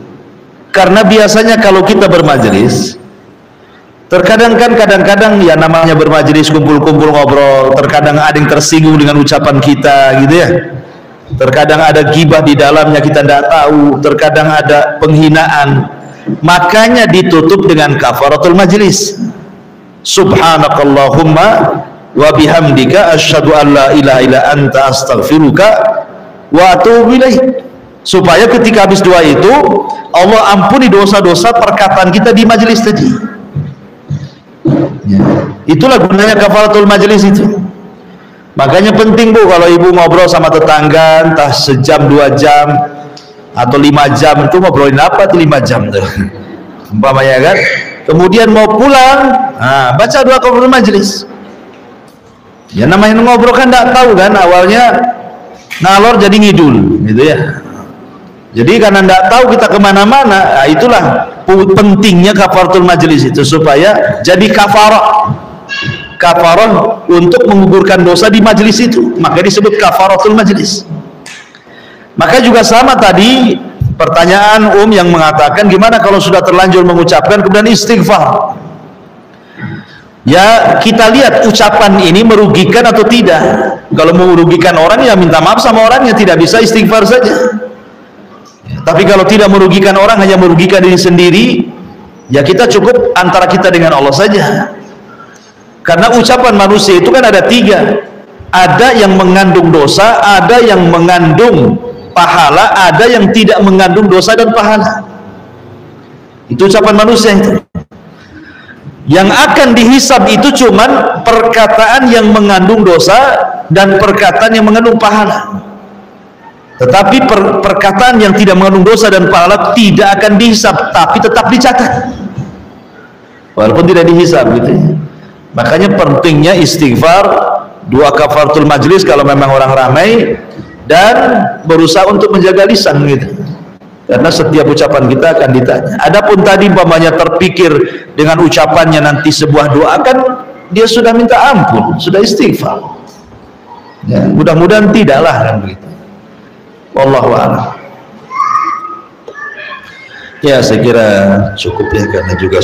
Karena biasanya kalau kita bermajlis, terkadang ya namanya bermajlis kumpul-kumpul ngobrol, terkadang ada yang tersinggung dengan ucapan kita gitu ya. Terkadang ada ghibah di dalamnya kita tidak tahu, terkadang ada penghinaan. Makanya ditutup dengan kafaratul majlis. Subhanakallahumma wa bihamdika asyhadu an la ilaha illa anta astaghfiruka wa atubu ilaik. Supaya ketika habis doa itu Allah ampuni dosa-dosa perkataan kita di majlis tadi. Ya. Itulah gunanya kafaratul majlis itu. Makanya penting Bu, kalau ibu ngobrol sama tetangga entah sejam 2 jam atau 5 jam, itu ngobrolin apa tuh 5 jam tuh umpamanya kan, kemudian mau pulang, baca doa kafaratul majlis. Ya namanya ngobrol kan tidak tahu kan, awalnya ngalor jadi ngidul gitu ya. Jadi karena tidak tahu kita kemana-mana, itulah pentingnya kafaratul majlis itu, supaya jadi kafarah untuk menggugurkan dosa di majlis itu, maka disebut kafaratul majlis. Maka juga sama tadi pertanyaan yang mengatakan gimana kalau sudah terlanjur mengucapkan kemudian istighfar. Ya kita lihat ucapan ini merugikan atau tidak. Kalau merugikan orang ya minta maaf sama orangnya, tidak bisa istighfar saja. Tapi kalau tidak merugikan orang, hanya merugikan diri sendiri, ya kita cukup antara kita dengan Allah saja. Karena ucapan manusia itu kan ada 3, ada yang mengandung dosa, ada yang mengandung pahala, ada yang tidak mengandung dosa dan pahala. Itu ucapan manusia itu. Yang akan dihisab itu cuman perkataan yang mengandung dosa dan perkataan yang mengandung pahala. Tetapi perkataan yang tidak mengandung dosa dan pahala tidak akan dihisab, tapi tetap dicatat walaupun tidak dihisab gitu ya. Makanya pentingnya istighfar, doa kafaratul majlis kalau memang orang ramai, dan berusaha untuk menjaga lisan gitu. Karena setiap ucapan kita akan ditanya. Adapun tadi umpamanya terpikir dengan ucapannya nanti sebuah doa, kan dia sudah minta ampun, sudah istighfar. Ya, mudah-mudahan tidaklah kan begitu. Wallahu a'lam. Ya saya kira cukup ya, karena juga